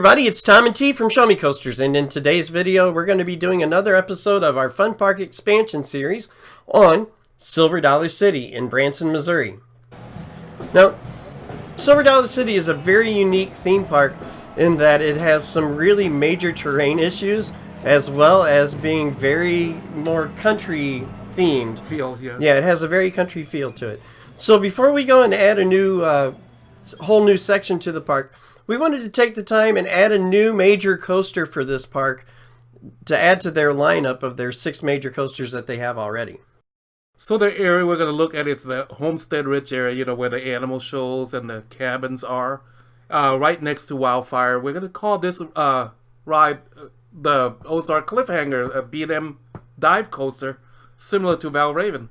everybody, it's Tom and T from Show Me Coasters, and in today's video we're going to be doing another episode of our Fun Park Expansion series on Silver Dollar City in Branson, Missouri. Now, Silver Dollar City is a very unique theme park in that it has some really major terrain issues as well as being very more country themed. Yeah, it has a very country feel to it. So before we go and add a new whole new section to the park, we wanted to take the time and add a new major coaster for this park to add to their lineup of their 6 major coasters that they have already. So the area we're going to look at is the Homestead Ridge area, you know, where the animal shows and the cabins are, right next to Wildfire. We're going to call this ride the Ozark Cliffhanger, a B&M dive coaster, similar to Valravn.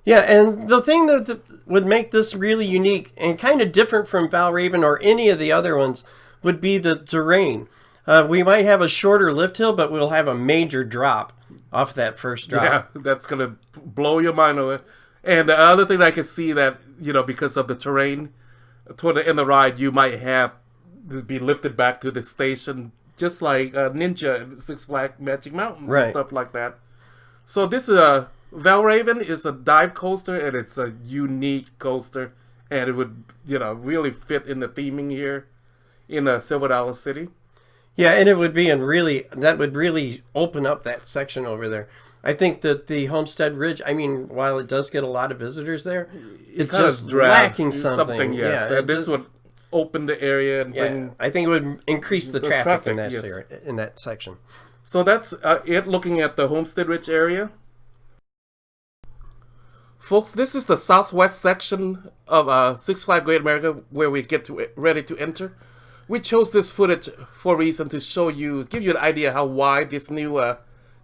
Yeah, and the thing that would make this really unique and kind of different from Valravn or any of the other ones would be the terrain. We might have a shorter lift hill, but we'll have a major drop off that first drop. Yeah, that's going to blow your mind away. And the other thing I can see that, you know, because of the terrain, toward the end of the ride, you might have to be lifted back to the station, just like Ninja at Six Flags Magic Mountain and stuff like that. So this is a... Valravn is a dive coaster, and it's a unique coaster, and it would, you know, really fit in the theming here in Silver Dollar City. Yeah, and it would be that would really open up that section over there. I think that the Homestead Ridge, I mean, while it does get a lot of visitors there, it's just lacking something. Yes. Yeah, this would open the area and bring... I think it would increase the traffic in that area, in that section. So that's it, looking at the Homestead Ridge area. Folks, this is the southwest section of Six Flags Great America where we get ready to enter. We chose this footage for a reason to show you, give you an idea how wide this new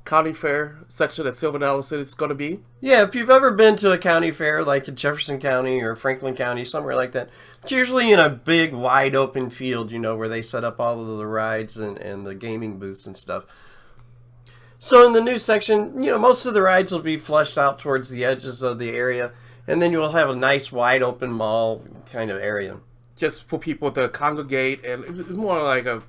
county fair section at Silver Dollar City is going to be. Yeah, if you've ever been to a county fair like in Jefferson County or Franklin County, somewhere like that, it's usually in a big wide open field, you know, where they set up all of the rides and the gaming booths and stuff. So in the new section, you know, most of the rides will be flushed out towards the edges of the area, and then you will have a nice wide open mall kind of area. Just for people to congregate, and it's more like a,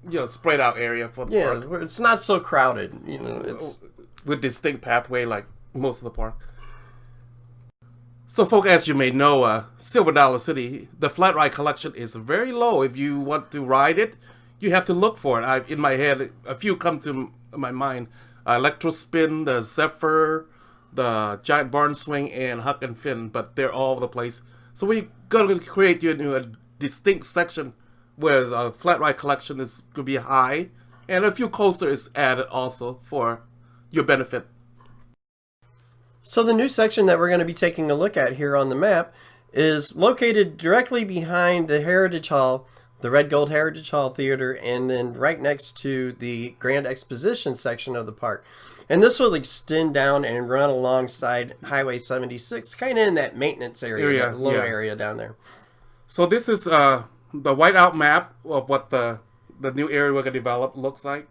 you know, spread out area for the park. Yeah, it's not so crowded, you know. It's with distinct pathway like most of the park. So folks, as you may know, Silver Dollar City, the flat ride collection is very low. If you want to ride it, you have to look for it. In my head, a few come to my mind: Electrospin, the Zephyr, the Giant Barn Swing, and Huck and Finn. But they're all over the place. So we're going to create you a distinct section where the flat ride collection is going to be high, and a few coasters added also for your benefit. So the new section that we're going to be taking a look at here on the map is located directly behind the Heritage Hall, the Red Gold Heritage Hall Theater, and then right next to the Grand Exposition section of the park. And this will extend down and run alongside Highway 76, kind of in that maintenance area, that low area down there. So this is the whiteout map of what the new area we're going to develop looks like.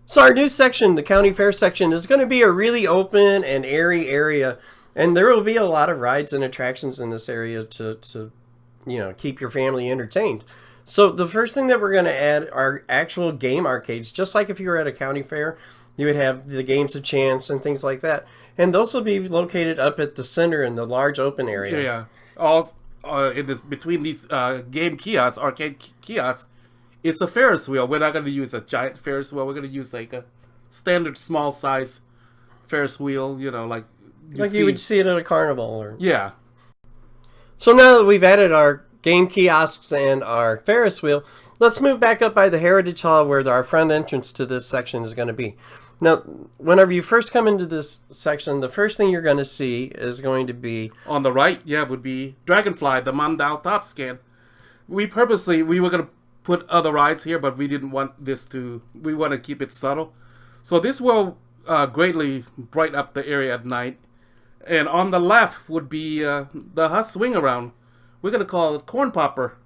So our new section, the County Fair section, is going to be a really open and airy area. And there will be a lot of rides and attractions in this area to you know, keep your family entertained. So the first thing that we're going to add are actual game arcades. Just like if you were at a county fair, you would have the games of chance and things like that. And those will be located up at the center in the large open area. Yeah. All in this, between these game kiosks, arcade kiosks, it's a Ferris wheel. We're not going to use a giant Ferris wheel. We're going to use like a standard small size Ferris wheel, you know, like you would see it at a carnival. Or... Yeah. So now that we've added our game kiosks and our Ferris wheel, let's move back up by the Heritage Hall where our front entrance to this section is going to be. Now, whenever you first come into this section, the first thing you're going to see is going to be... On the right, would be Dragonfly, the Mondale Top Scan. We were going to put other rides here, but we didn't want this to... We want to keep it subtle. So this will greatly brighten up the area at night. And on the left would be the Hutt Swing Around. We're going to call it Corn Popper.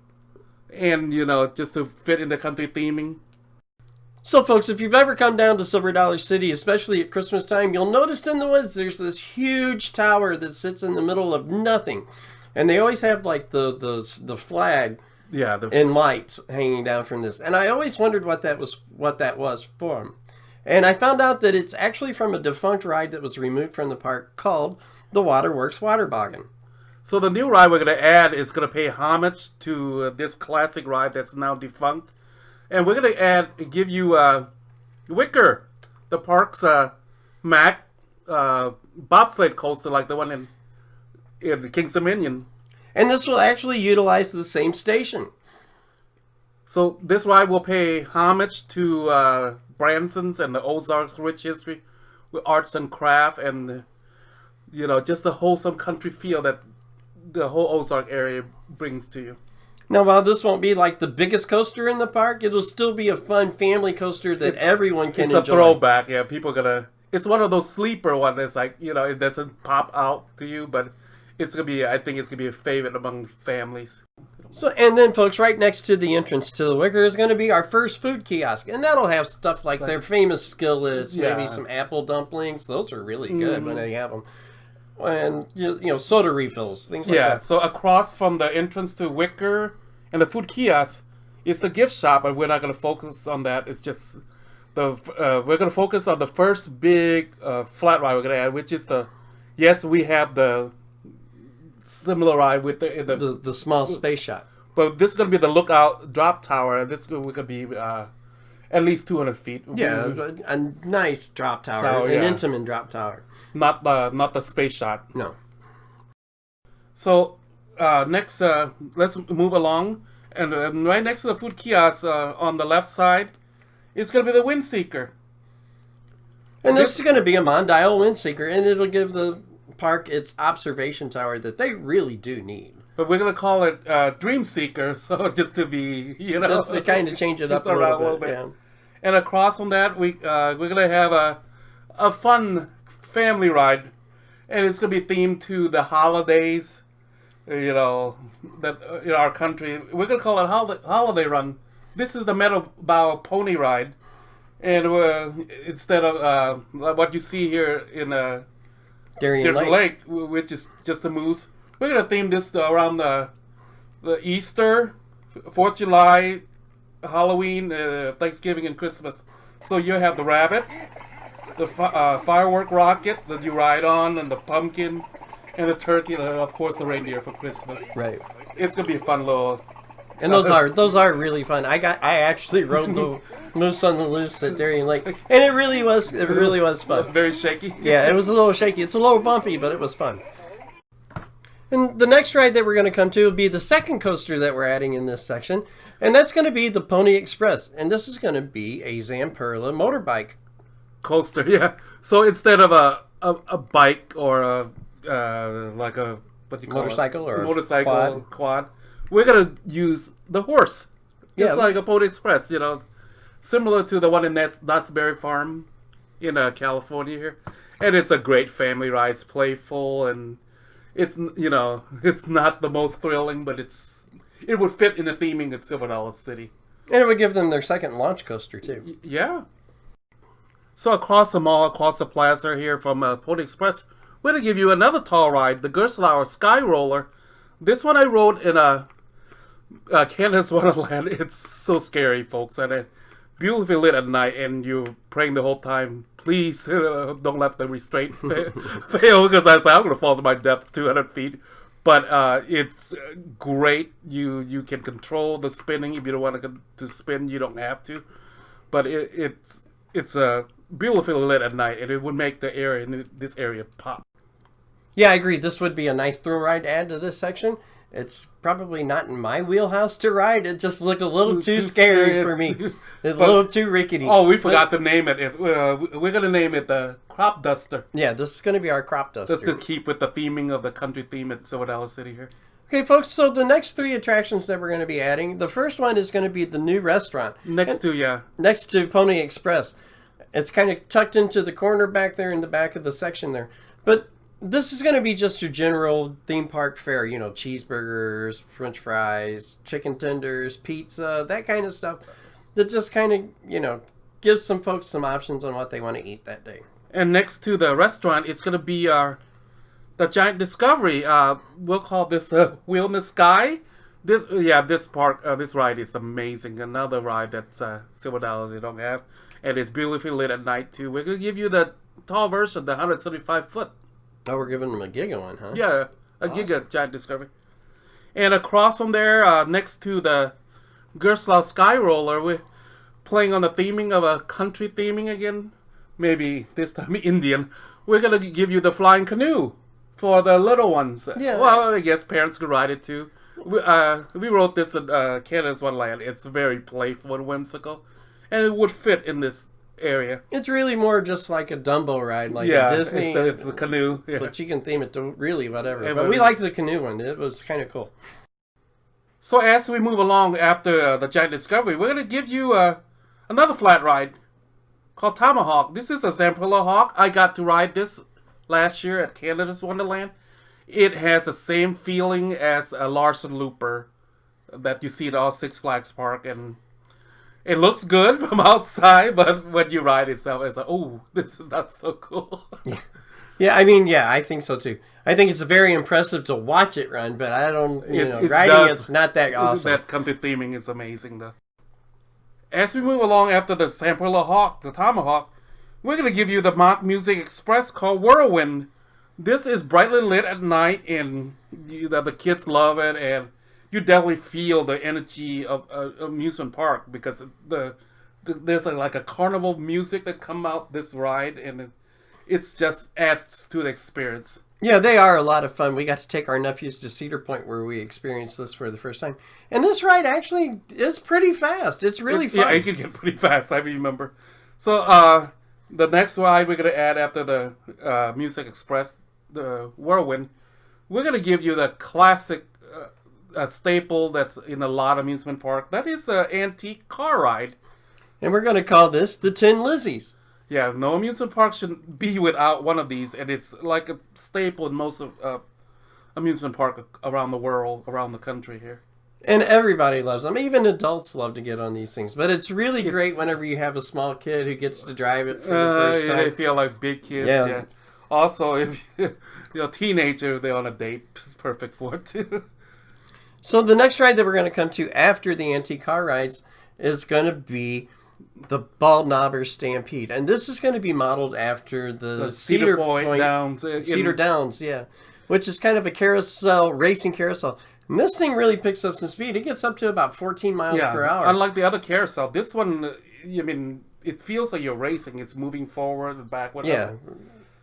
And, you know, just to fit in the country theming. So, folks, if you've ever come down to Silver Dollar City, especially at Christmas time, you'll notice in the woods there's this huge tower that sits in the middle of nothing. And they always have, like, the flag Yeah, and lights hanging down from this. And I always wondered what that was from. And I found out that it's actually from a defunct ride that was removed from the park called the Waterworks Waterboggan. So the new ride we're going to add is going to pay homage to this classic ride that's now defunct. And we're going to give you Wicker, the park's Mack bobsled coaster, like the one in King's Dominion. And this will actually utilize the same station. So this ride will pay homage to Branson's and the Ozarks' rich history with arts and craft and, just the wholesome country feel that the whole Ozark area brings to you. Now, while this won't be like the biggest coaster in the park, it'll still be a fun family coaster that everyone can enjoy. It's a throwback, yeah. People are gonna. It's one of those sleeper ones that's like, it doesn't pop out to you, but it's gonna be. I think it's gonna be a favorite among families. So, and then, folks, right next to the entrance to the Wicker is going to be our first food kiosk, and that'll have stuff like their famous skillets, maybe some apple dumplings. Those are really good when they have them. And soda refills, things like that. Yeah, so across from the entrance to Wicker and the food kiosk is the gift shop, but we're not going to focus on that. It's just we're going to focus on the first big flat ride we're going to add, which is we have the similar ride with the small space shot. But this is going to be the Lookout Drop Tower, and this is going to be at least 200 feet. Yeah, a nice drop tower, an intimate drop tower. Not the space shot. No. So next, let's move along, and right next to the food kiosk on the left side, it's going to be the Windseeker. And this is going to be a Mondial Windseeker, and it'll give the park its observation tower that they really do need. But we're going to call it Dream Seeker, so just to be, just to kind of change it up a little bit. Yeah. And across from that, we're going to have a fun family ride, and it's going to be themed to the holidays, that in our country. We're going to call it Holiday Run. This is the Meadow Bow Pony Ride, and instead of what you see here in Darien Lake, which is just a moose. We're going to theme this around the Easter, 4th of July, Halloween, Thanksgiving, and Christmas. So you have the rabbit, the firework rocket that you ride on, and the pumpkin, and the turkey, and of course the reindeer for Christmas. Right. It's going to be a fun little... And those are really fun. I actually rode the moose on the loose at Darien Lake, and it really was fun. Very shaky. Yeah, it was a little shaky. It's a little bumpy, but it was fun. And the next ride that we're going to come to will be the second coaster that we're adding in this section, and that's going to be the Pony Express, and this is going to be a Zamperla motorbike coaster. Yeah. So instead of a bike or like a motorcycle or motorcycle quad, we're going to use the horse, just like a Pony Express. Similar to the one in Knott's Berry Farm in California here, and it's a great family ride. It's playful and. It's it's not the most thrilling, but it would fit in the theming at Silver Dollar City. And it would give them their second launch coaster too. Yeah. So across the mall, across the plaza here from Pony Express, we're going to give you another tall ride, the Gerstlauer Sky Roller. This one I rode in Canada's Wonderland. It's so scary, folks, and beautifully lit at night, and you're praying the whole time, please don't let the restraint fail, because I thought I'm going to fall to my death 200 feet. But it's great. You can control the spinning. If you don't want to spin, you don't have to. But it's beautifully lit at night, and it would make this area pop. Yeah, I agree. This would be a nice thrill ride to add to this section. It's probably not in my wheelhouse to ride. It just looked a little too scary for me. It's a little too rickety. Oh, we forgot to name it. We're going to name it the Crop Duster. Yeah, this is going to be our Crop Duster. Just to keep with the theming of the country theme at Silver Dollar City here. Okay, folks, so the next three attractions that we're going to be adding, the first one is going to be the new restaurant. Next to Pony Express. It's kind of tucked into the corner back there in the back of the section there. But this is going to be just your general theme park fare, cheeseburgers, french fries, chicken tenders, pizza, that kind of stuff. That just kind of, gives some folks some options on what they want to eat that day. And next to the restaurant, it's going to be the Giant Discovery. We'll call this the Wheel in the Sky. This ride is amazing. Another ride that's Silver Dollar they don't have, and it's beautifully lit at night too. We're gonna give you the tall version, the 175 foot. Oh, we're giving them a giga one, huh? Yeah, a giga giant Discovery. And across from there, next to the Gerstlauer Sky Roller, we're playing on the theming of a country theming again. Maybe this time Indian. We're gonna give you the flying canoe for the little ones. Yeah. Well, I guess parents could ride it too. We wrote this in Canada's Wonderland. It's very playful and whimsical, and it would fit in this area. It's really more just like a Dumbo ride, like Yeah, a Disney. it's the canoe. Yeah. But you can theme it to really whatever. Yeah, but we liked the canoe one. It was kind of cool. So as we move along after the Giant Discovery, we're going to give you another flat ride called Tomahawk. This is a Zamperla Hawk. I got to ride this last year at Canada's Wonderland. It has the same feeling as a Larson Looper that you see at all Six Flags Park, and it looks good from outside, but when you ride itself, it's like, oh, this is not so cool. Yeah, I mean, yeah, I think so too. I think it's very impressive to watch it run, but I don't, It riding does. it's not that awesome. That country theming is amazing, though. As we move along after the Zamperla Hawk, the Tomahawk, we're going to give you the Mock Music Express called Whirlwind. This is brightly lit at night, and the kids love it, and you definitely feel the energy of amusement park because there's like a carnival music that come out this ride, and it's just adds to the experience. Yeah, they are a lot of fun. We got to take our nephews to Cedar Point where we experienced this for the first time. And this ride actually is pretty fast. It's really fun. Yeah, it can get pretty fast, I remember. So, the next ride we're going to add after the Music Express, the Whirlwind, we're going to give you the classic staple that's in a lot of amusement park. That is the antique car ride. And we're going to call this the Tin Lizzies. Yeah, no amusement park should be without one of these, and it's like a staple in most of amusement park around the world, around the country here. And everybody loves them. Even adults love to get on these things. But it's really great whenever you have a small kid who gets to drive it for the first time. They feel like big kids, yeah. Also, if you're a teenager, they're on a date, it's perfect for it, too. So the next ride that we're going to come to after the antique car rides is going to be the Bald Knobber Stampede. And this is going to be modeled after the Cedar Point Downs. Cedar Downs, yeah. Which is kind of a carousel, racing carousel. And this thing really picks up some speed. It gets up to about 14 miles per hour. Unlike the other carousel, this one, I mean, it feels like you're racing. It's moving forward and backward. Yeah.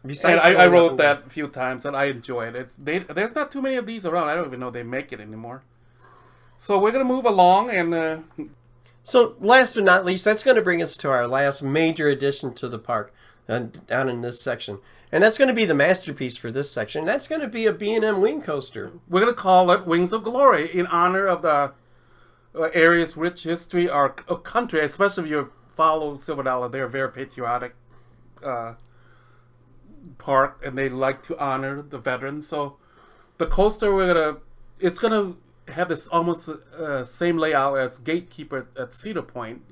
And I rode that a few times, and I enjoy it. There's not too many of these around. I don't even know they make it anymore. So we're going to move along, and... So last but not least, that's going to bring us to our last major addition to the park down in this section. And that's going to be the masterpiece for this section. That's going to be a B&M wing coaster. We're going to call it Wings of Glory in honor of the area's rich history or country, especially if you follow Silver Dollar. They're a very patriotic park, and they like to honor the veterans. So the coaster, it's going to have this almost same layout as Gatekeeper at Cedar Point.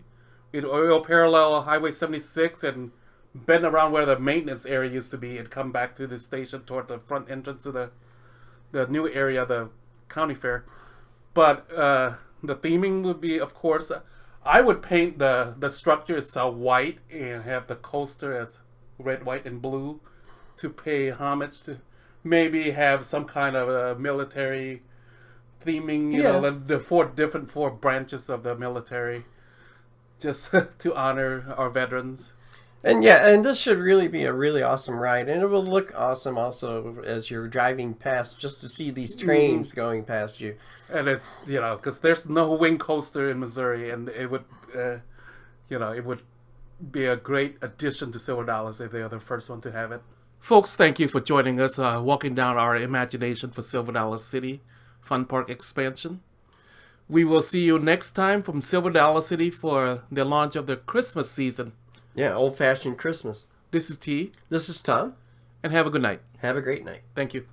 It will parallel Highway 76 and bend around where the maintenance area used to be and come back to the station toward the front entrance to the new area, the county fair. But the theming would be, of course, I would paint the structure itself white and have the coaster as red, white, and blue to pay homage to. Maybe have some kind of a military theming, you know, the four branches of the military, just to honor our veterans. And yeah, and this should really be a really awesome ride, and it will look awesome also as you're driving past, just to see these trains going past you. And it, you know, because there's no wing coaster in Missouri, and it would, it would be a great addition to Silver Dollars if they are the first one to have it. Folks, thank you for joining us, walking down our imagination for Silver Dollar City Fun Park expansion. We will see you next time from Silver Dollar City for the launch of the Christmas season. Yeah, old-fashioned Christmas. This is T. This is Tom. And have a good night. Have a great night. Thank you.